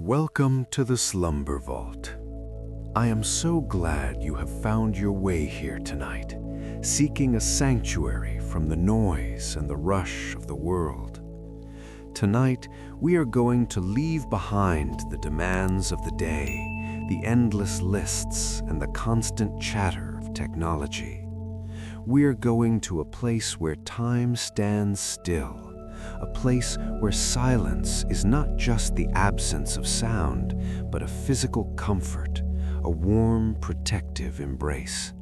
Welcome to the Slumber Vault. I am so glad you have found your way here tonight, seeking a sanctuary from the noise and the rush of the world. Tonight, we are going to leave behind the demands of the day, the endless lists, and the constant chatter of technology. We are going to a place where time stands still, a place where silence is not just the absence of sound, but a physical comfort, a warm, protective embrace.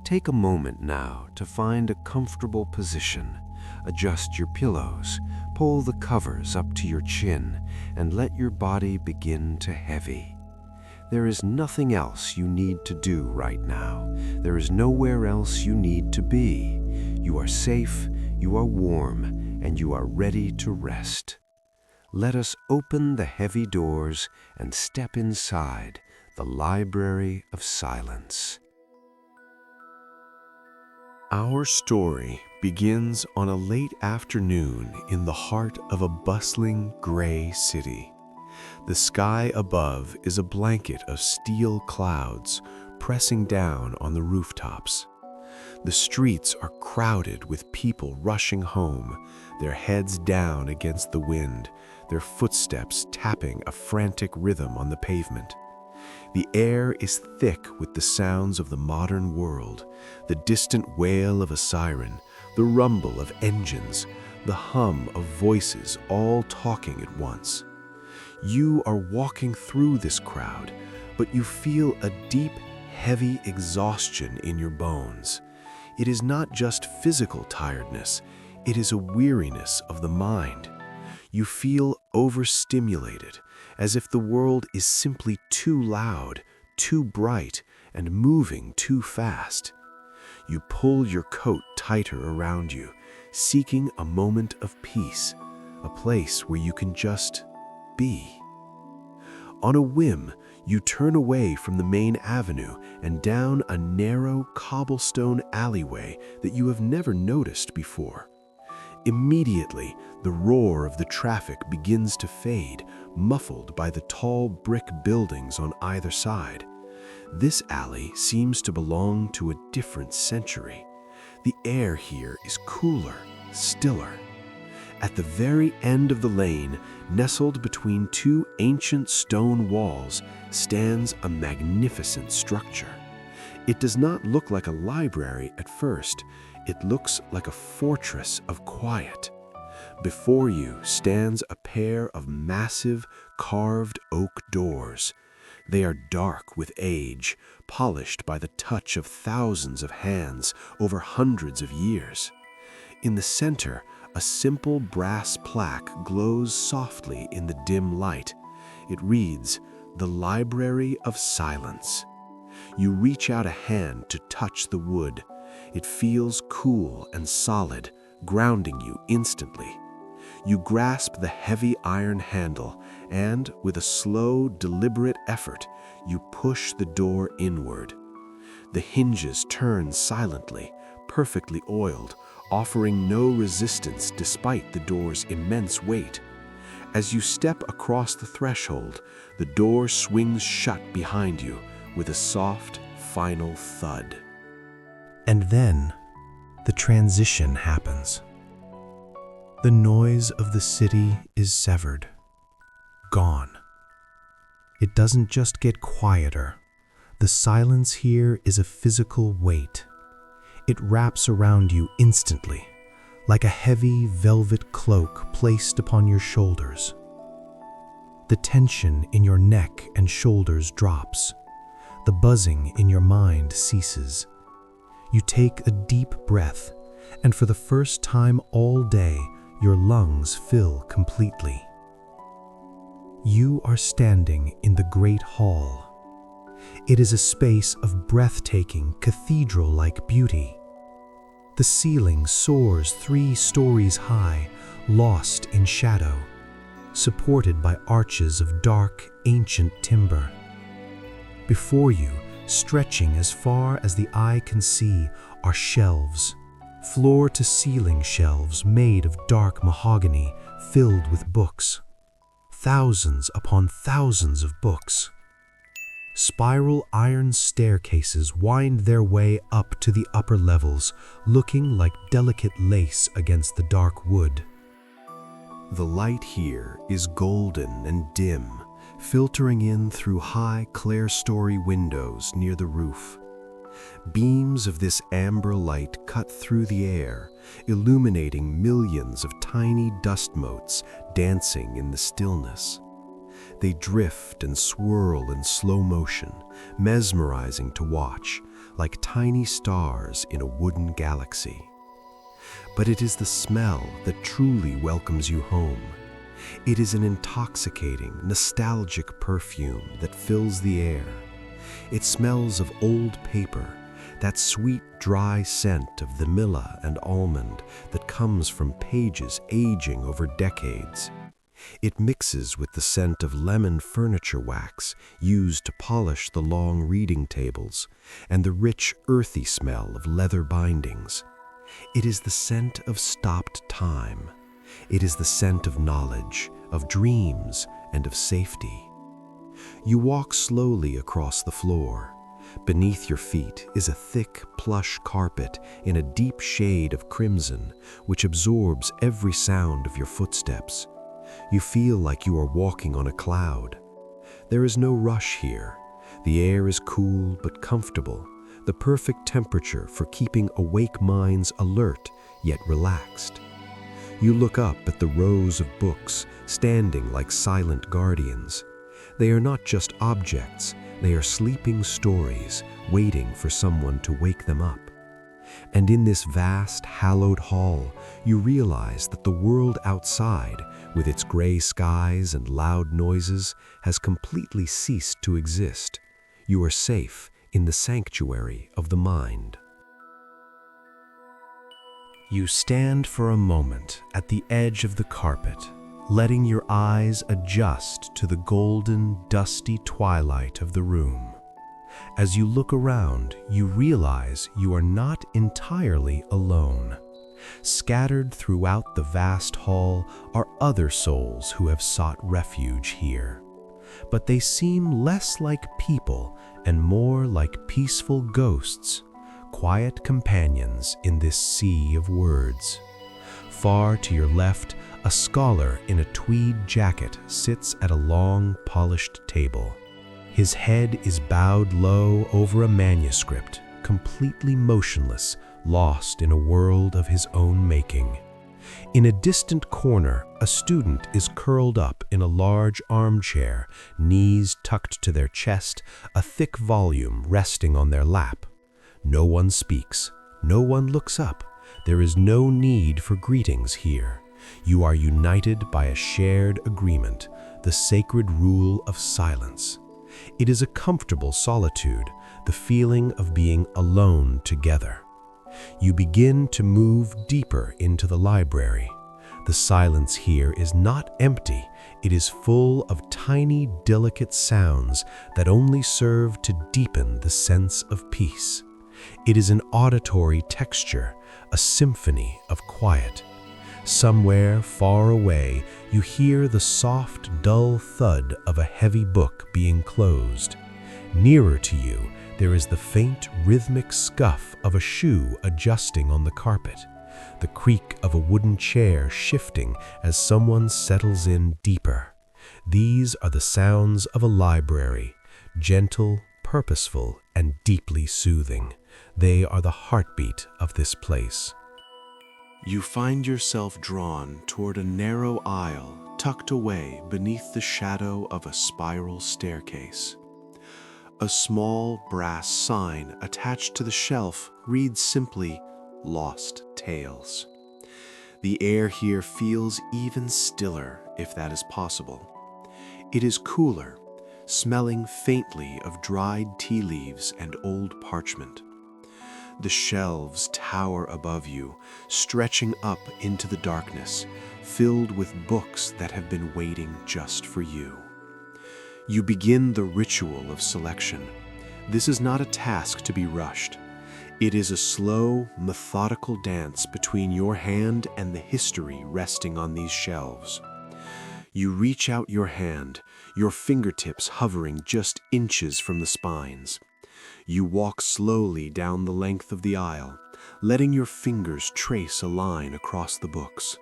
Take a moment now to find a comfortable position. Adjust your pillows, pull the covers up to your chin, and let your body begin to heavy. There is nothing else you need to do right now. There is nowhere else you need to be. You are safe, you are warm, and you are ready to rest. Let us open the heavy doors and step inside the Library of Silence. Our story begins on a late afternoon in the heart of a bustling gray city. The sky above is a blanket of steel clouds pressing down on the rooftops. The streets are crowded with people rushing home, their heads down against the wind, their footsteps tapping a frantic rhythm on the pavement. The air is thick with the sounds of the modern world, the distant wail of a siren, the rumble of engines, the hum of voices all talking at once. You are walking through this crowd, but you feel a deep, heavy exhaustion in your bones. It is not just physical tiredness, it is a weariness of the mind. You feel overstimulated, as if the world is simply too loud, too bright, and moving too fast. You pull your coat tighter around you, seeking a moment of peace, a place where you can just be. On a whim, you turn away from the main avenue and down a narrow cobblestone alleyway that you have never noticed before. Immediately, the roar of the traffic begins to fade, muffled by the tall brick buildings on either side. This alley seems to belong to a different century. The air here is cooler, stiller. At the very end of the lane, nestled between two ancient stone walls, stands a magnificent structure. It does not look like a library at first. It looks like a fortress of quiet. Before you stands a pair of massive, carved oak doors. They are dark with age, polished by the touch of thousands of hands over hundreds of years. In the center, a simple brass plaque glows softly in the dim light. It reads, "The Library of Silence." You reach out a hand to touch the wood. It feels cool and solid, grounding you instantly. You grasp the heavy iron handle and, with a slow, deliberate effort, you push the door inward. The hinges turn silently, perfectly oiled, offering no resistance despite the door's immense weight. As you step across the threshold, the door swings shut behind you with a soft, final thud. And then, the transition happens. The noise of the city is severed, gone. It doesn't just get quieter. The silence here is a physical weight. It wraps around you instantly, like a heavy velvet cloak placed upon your shoulders. The tension in your neck and shoulders drops. The buzzing in your mind ceases. You take a deep breath, and for the first time all day, your lungs fill completely. You are standing in the Great Hall. It is a space of breathtaking, cathedral-like beauty. The ceiling soars 3 stories high, lost in shadow, supported by arches of dark, ancient timber. Before you, stretching as far as the eye can see, are shelves, floor-to-ceiling shelves made of dark mahogany filled with books. thousands upon thousands of books. Spiral iron staircases wind their way up to the upper levels, looking like delicate lace against the dark wood. The light here is golden and dim, filtering in through high clerestory windows near the roof. Beams of this amber light cut through the air, illuminating millions of tiny dust motes dancing in the stillness. They drift and swirl in slow motion, mesmerizing to watch, like tiny stars in a wooden galaxy. But it is the smell that truly welcomes you home. It is an intoxicating, nostalgic perfume that fills the air. It smells of old paper, that sweet, dry scent of vanilla and almond that comes from pages aging over decades. It mixes with the scent of lemon furniture wax used to polish the long reading tables and the rich, earthy smell of leather bindings. It is the scent of stopped time. It is the scent of knowledge, of dreams, and of safety. You walk slowly across the floor. Beneath your feet is a thick, plush carpet in a deep shade of crimson, which absorbs every sound of your footsteps. You feel like you are walking on a cloud. There is no rush here. The air is cool but comfortable, the perfect temperature for keeping awake minds alert yet relaxed. You look up at the rows of books standing like silent guardians. They are not just objects, they are sleeping stories waiting for someone to wake them up. And in this vast, hallowed hall, you realize that the world outside, with its gray skies and loud noises, has completely ceased to exist. You are safe in the sanctuary of the mind. You stand for a moment at the edge of the carpet, letting your eyes adjust to the golden, dusty twilight of the room. As you look around, you realize you are not entirely alone. Scattered throughout the vast hall are other souls who have sought refuge here. But they seem less like people and more like peaceful ghosts, quiet companions in this sea of words. Far to your left, a scholar in a tweed jacket sits at a long, polished table. His head is bowed low over a manuscript, completely motionless, lost in a world of his own making. In a distant corner, a student is curled up in a large armchair, knees tucked to their chest, a thick volume resting on their lap. No one speaks, no one looks up. There is no need for greetings here. You are united by a shared agreement, the sacred rule of silence. It is a comfortable solitude, the feeling of being alone together. You begin to move deeper into the library. The silence here is not empty, it is full of tiny, delicate sounds that only serve to deepen the sense of peace. It is an auditory texture, a symphony of quiet. Somewhere far away, you hear the soft, dull thud of a heavy book being closed. Nearer to you, there is the faint, rhythmic scuff of a shoe adjusting on the carpet, the creak of a wooden chair shifting as someone settles in deeper. These are the sounds of a library, gentle, purposeful, and deeply soothing. They are the heartbeat of this place. You find yourself drawn toward a narrow aisle tucked away beneath the shadow of a spiral staircase. A small brass sign attached to the shelf reads simply, "Lost Tales." The air here feels even stiller, if that is possible. It is cooler, smelling faintly of dried tea leaves and old parchment. The shelves tower above you, stretching up into the darkness, filled with books that have been waiting just for you. You begin the ritual of selection. This is not a task to be rushed. It is a slow, methodical dance between your hand and the history resting on these shelves. You reach out your hand, your fingertips hovering just inches from the spines. You walk slowly down the length of the aisle, letting your fingers trace a line across the books.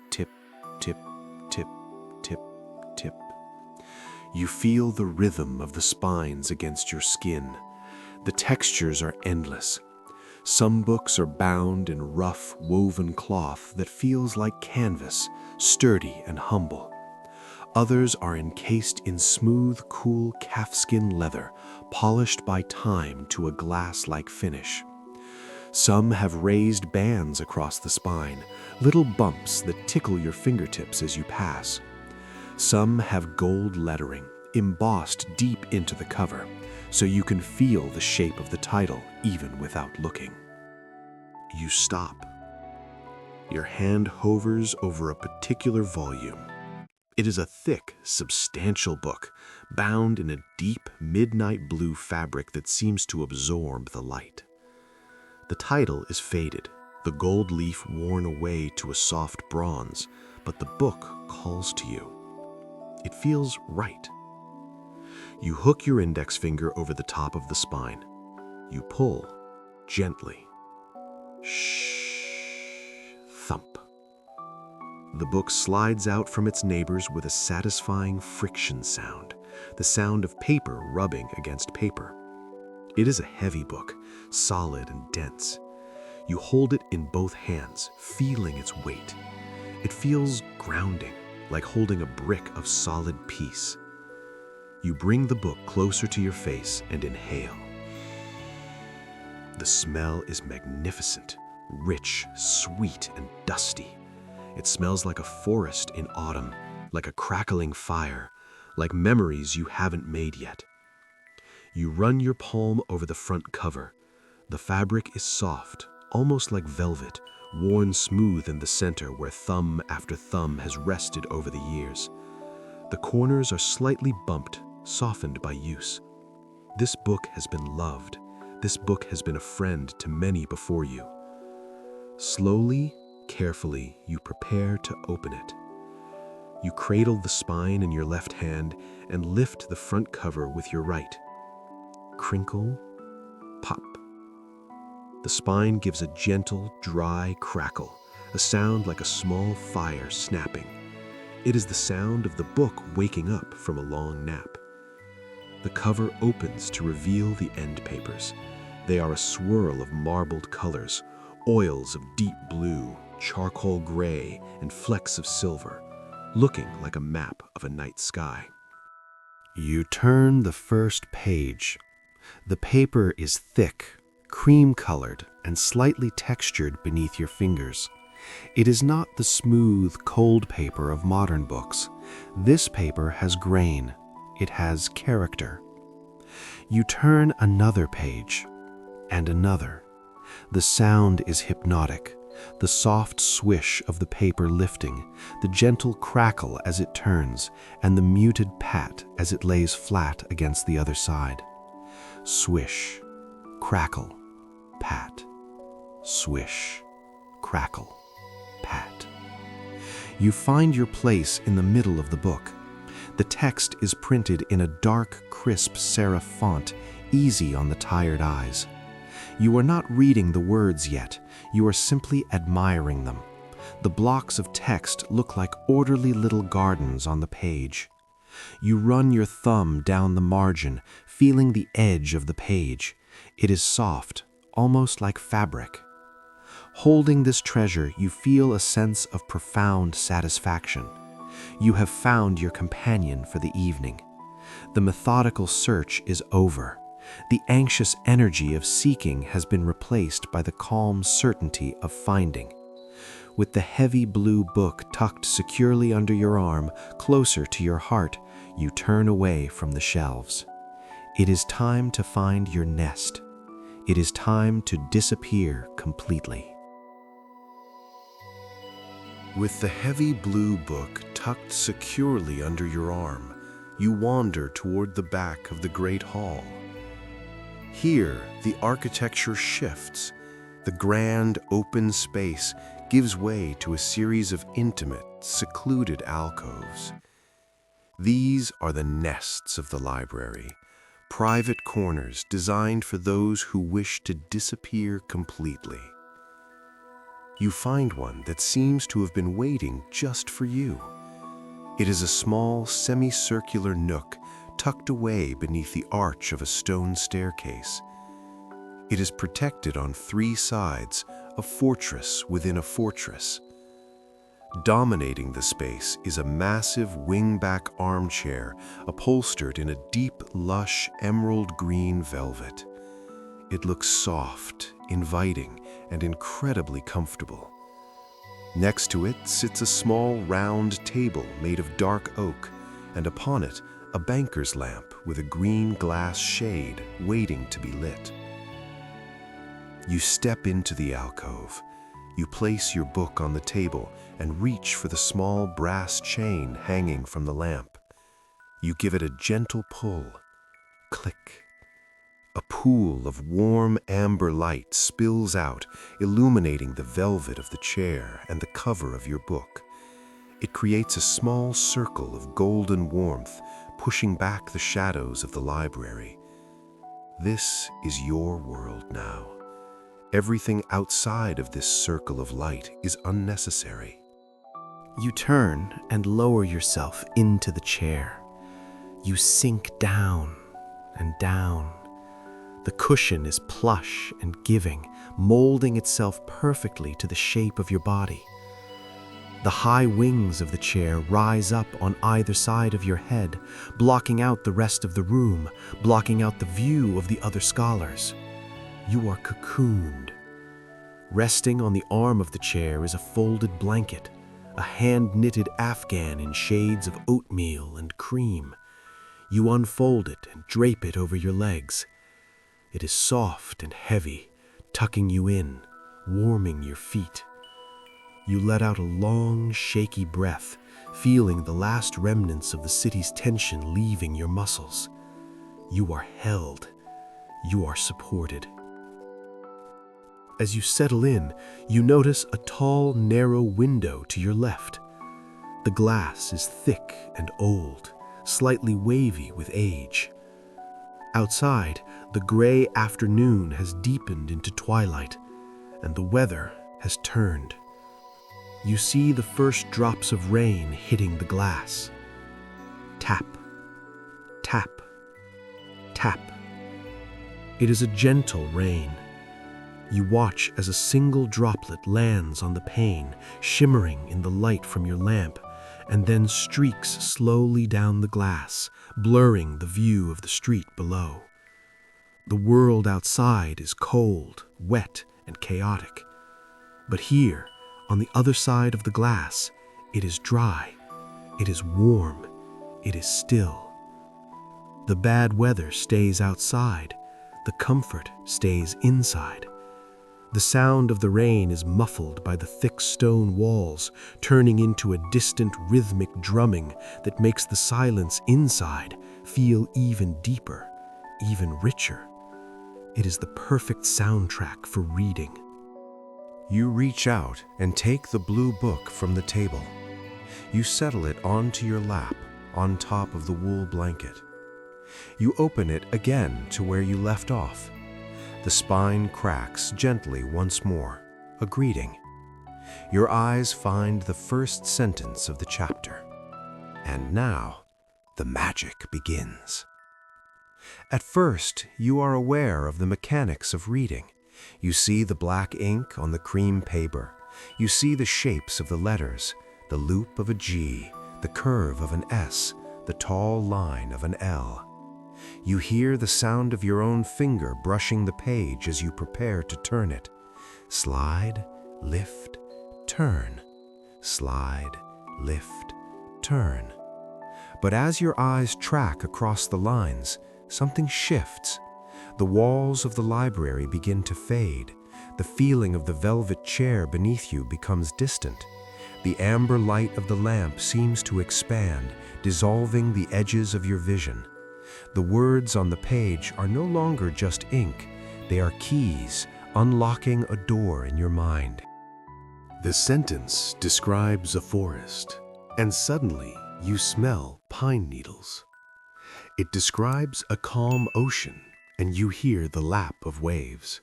Tip, tip, tip, tip, tip. You feel the rhythm of the spines against your skin. The textures are endless. Some books are bound in rough, woven cloth that feels like canvas, sturdy and humble. Others are encased in smooth, cool calfskin leather, polished by time to a glass-like finish. Some have raised bands across the spine, little bumps that tickle your fingertips as you pass. Some have gold lettering, embossed deep into the cover, so you can feel the shape of the title even without looking. You stop. Your hand hovers over a particular volume. It is a thick, substantial book, bound in a deep, midnight blue fabric that seems to absorb the light. The title is faded, the gold leaf worn away to a soft bronze, but the book calls to you. It feels right. You hook your index finger over the top of the spine. You pull, gently. Shh. Thump. The book slides out from its neighbors with a satisfying friction sound, the sound of paper rubbing against paper. It is a heavy book, solid and dense. You hold it in both hands, feeling its weight. It feels grounding, like holding a brick of solid peace. You bring the book closer to your face and inhale. The smell is magnificent, rich, sweet, and dusty. It smells like a forest in autumn, like a crackling fire, like memories you haven't made yet. You run your palm over the front cover. The fabric is soft, almost like velvet, worn smooth in the center where thumb after thumb has rested over the years. The corners are slightly bumped, softened by use. This book has been loved. This book has been a friend to many before you. Slowly, carefully, you prepare to open it. You cradle the spine in your left hand and lift the front cover with your right. Crinkle, pop. The spine gives a gentle, dry crackle, a sound like a small fire snapping. It is the sound of the book waking up from a long nap. The cover opens to reveal the end papers. They are a swirl of marbled colors, oils of deep blue, charcoal gray, and flecks of silver, looking like a map of a night sky. You turn the first page. The paper is thick, cream-colored, and slightly textured beneath your fingers. It is not the smooth, cold paper of modern books. This paper has grain. It has character. You turn another page, and another. The sound is hypnotic. The soft swish of the paper lifting, the gentle crackle as it turns, and the muted pat as it lays flat against the other side. Swish, crackle, pat. Swish, crackle, pat. You find your place in the middle of the book. The text is printed in a dark, crisp serif font, easy on the tired eyes. You are not reading the words yet. You are simply admiring them. The blocks of text look like orderly little gardens on the page. You run your thumb down the margin, feeling the edge of the page. It is soft, almost like fabric. Holding this treasure, you feel a sense of profound satisfaction. You have found your companion for the evening. The methodical search is over. The anxious energy of seeking has been replaced by the calm certainty of finding. With the heavy blue book tucked securely under your arm, closer to your heart, you turn away from the shelves. It is time to find your nest. It is time to disappear completely. With the heavy blue book tucked securely under your arm, you wander toward the back of the great hall. Here, the architecture shifts. The grand, open space gives way to a series of intimate, secluded alcoves. These are the nests of the library, private corners designed for those who wish to disappear completely. You find one that seems to have been waiting just for you. It is a small, semicircular nook tucked away beneath the arch of a stone staircase. It is protected on 3 sides, a fortress within a fortress. Dominating the space is a massive wingback armchair upholstered in a deep, lush, emerald green velvet. It looks soft, inviting, and incredibly comfortable. Next to it sits a small, round table made of dark oak, and upon it, a banker's lamp with a green glass shade waiting to be lit. You step into the alcove. You place your book on the table and reach for the small brass chain hanging from the lamp. You give it a gentle pull. Click. A pool of warm amber light spills out, illuminating the velvet of the chair and the cover of your book. It creates a small circle of golden warmth, pushing back the shadows of the library. This is your world now. Everything outside of this circle of light is unnecessary. You turn and lower yourself into the chair. You sink down and down. The cushion is plush and giving, molding itself perfectly to the shape of your body. The high wings of the chair rise up on either side of your head, blocking out the rest of the room, blocking out the view of the other scholars. You are cocooned. Resting on the arm of the chair is a folded blanket, a hand-knitted afghan in shades of oatmeal and cream. You unfold it and drape it over your legs. It is soft and heavy, tucking you in, warming your feet. You let out a long, shaky breath, feeling the last remnants of the city's tension leaving your muscles. You are held. You are supported. As you settle in, you notice a tall, narrow window to your left. The glass is thick and old, slightly wavy with age. Outside, the gray afternoon has deepened into twilight, and the weather has turned. You see the first drops of rain hitting the glass. Tap, tap, tap. It is a gentle rain. You watch as a single droplet lands on the pane, shimmering in the light from your lamp, and then streaks slowly down the glass, blurring the view of the street below. The world outside is cold, wet, and chaotic. But here, on the other side of the glass, it is dry, it is warm, it is still. The bad weather stays outside, the comfort stays inside. The sound of the rain is muffled by the thick stone walls, turning into a distant rhythmic drumming that makes the silence inside feel even deeper, even richer. It is the perfect soundtrack for reading. You reach out and take the blue book from the table. You settle it onto your lap, on top of the wool blanket. You open it again to where you left off. The spine cracks gently once more, a greeting. Your eyes find the first sentence of the chapter. And now, the magic begins. At first, you are aware of the mechanics of reading. You see the black ink on the cream paper. You see the shapes of the letters, the loop of a G, the curve of an S, the tall line of an L. You hear the sound of your own finger brushing the page as you prepare to turn it. Slide, lift, turn. Slide, lift, turn. But as your eyes track across the lines, something shifts. The walls of the library begin to fade. The feeling of the velvet chair beneath you becomes distant. The amber light of the lamp seems to expand, dissolving the edges of your vision. The words on the page are no longer just ink. They are keys, unlocking a door in your mind. The sentence describes a forest, and suddenly you smell pine needles. It describes a calm ocean, and you hear the lap of waves.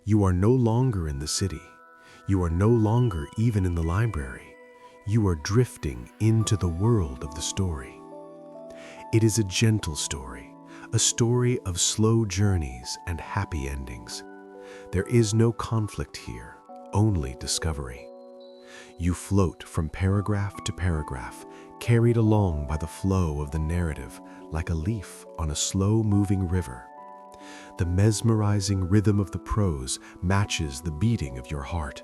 You are no longer in the city. You are no longer even in the library. You are drifting into the world of the story. It is a gentle story, a story of slow journeys and happy endings. There is no conflict here, only discovery. You float from paragraph to paragraph, carried along by the flow of the narrative like a leaf on a slow-moving river. The mesmerizing rhythm of the prose matches the beating of your heart.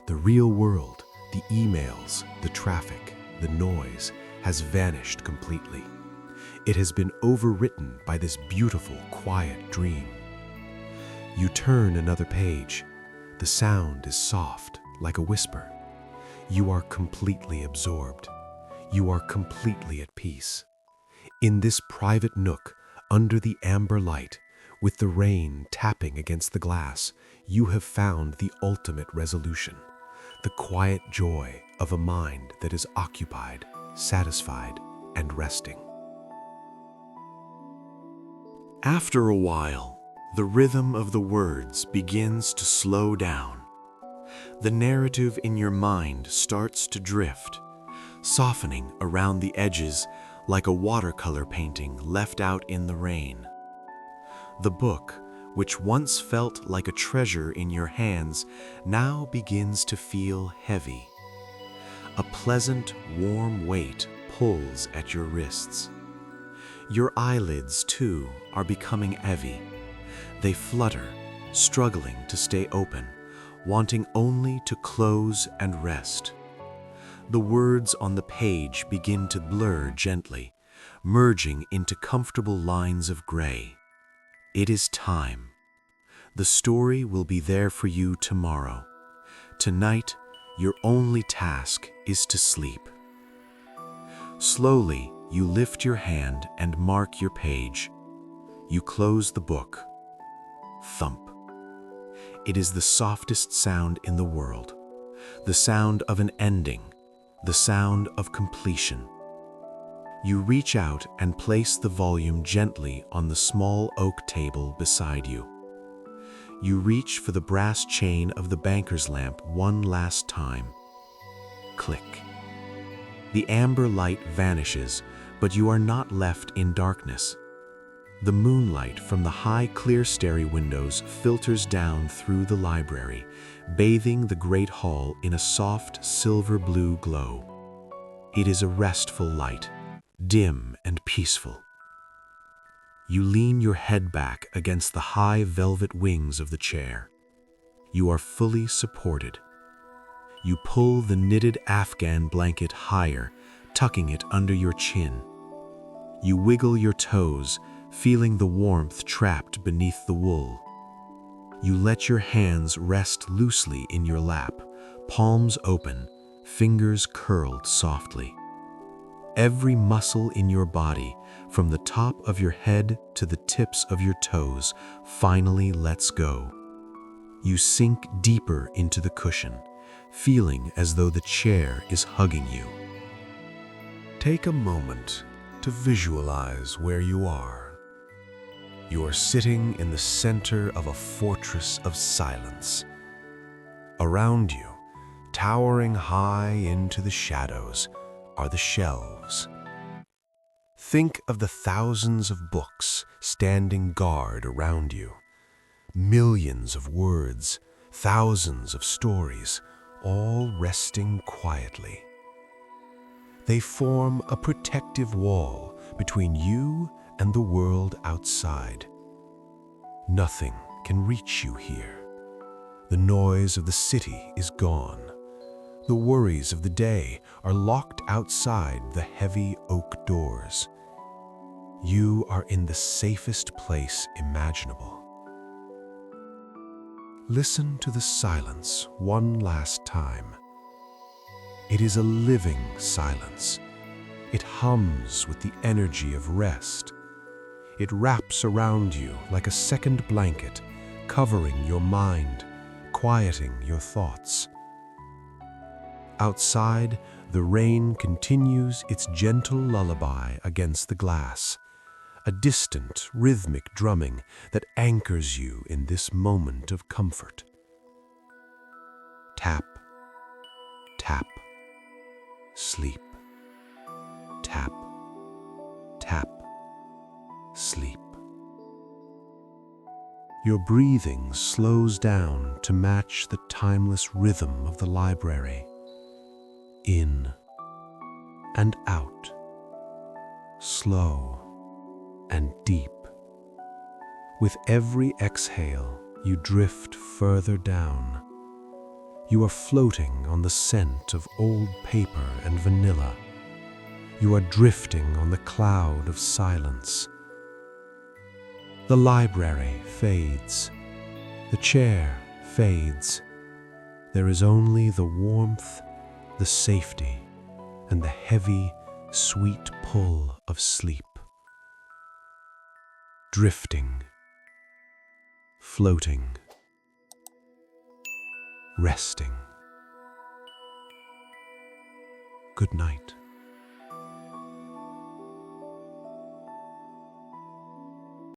The real world, the emails, the traffic, the noise, has vanished completely. It has been overwritten by this beautiful, quiet dream. You turn another page. The sound is soft, like a whisper. You are completely absorbed. You are completely at peace. In this private nook, under the amber light, with the rain tapping against the glass, you have found the ultimate resolution, the quiet joy of a mind that is occupied, satisfied, and resting. After a while, the rhythm of the words begins to slow down. The narrative in your mind starts to drift, softening around the edges like a watercolor painting left out in the rain. The book, which once felt like a treasure in your hands, now begins to feel heavy. A pleasant, warm weight pulls at your wrists. Your eyelids, too, are becoming heavy. They flutter, struggling to stay open, wanting only to close and rest. The words on the page begin to blur gently, merging into comfortable lines of gray. It is time. The story will be there for you tomorrow. Tonight, your only task is to sleep. Slowly, you lift your hand and mark your page. You close the book. Thump. It is the softest sound in the world, the sound of an ending, the sound of completion. You reach out and place the volume gently on the small oak table beside you. You reach for the brass chain of the banker's lamp one last time. Click. The amber light vanishes, but you are not left in darkness. The moonlight from the high clerestory windows filters down through the library, bathing the great hall in a soft silver-blue glow. It is a restful light, dim and peaceful. You lean your head back against the high velvet wings of the chair. You are fully supported. You pull the knitted Afghan blanket higher, tucking it under your chin. You wiggle your toes, feeling the warmth trapped beneath the wool. You let your hands rest loosely in your lap, palms open, fingers curled softly. Every muscle in your body, from the top of your head to the tips of your toes, finally lets go. You sink deeper into the cushion, feeling as though the chair is hugging you. Take a moment to visualize where you are. You are sitting in the center of a fortress of silence. Around you, towering high into the shadows, are the shelves. Think of the thousands of books standing guard around you. Millions of words, thousands of stories, all resting quietly. They form a protective wall between you and the world outside. Nothing can reach you here. The noise of the city is gone. The worries of the day are locked outside the heavy oak doors. You are in the safest place imaginable. Listen to the silence one last time. It is a living silence. It hums with the energy of rest. It wraps around you like a second blanket, covering your mind, quieting your thoughts. Outside, the rain continues its gentle lullaby against the glass, a distant, rhythmic drumming that anchors you in this moment of comfort. Tap, tap, sleep. Tap, tap, sleep. Your breathing slows down to match the timeless rhythm of the library. In and out, slow and deep. With every exhale, you drift further down. You are floating on the scent of old paper and vanilla. You are drifting on the cloud of silence. The library fades. The chair fades. There is only the warmth, the safety, and the heavy, sweet pull of sleep. Drifting, floating, resting. Good night.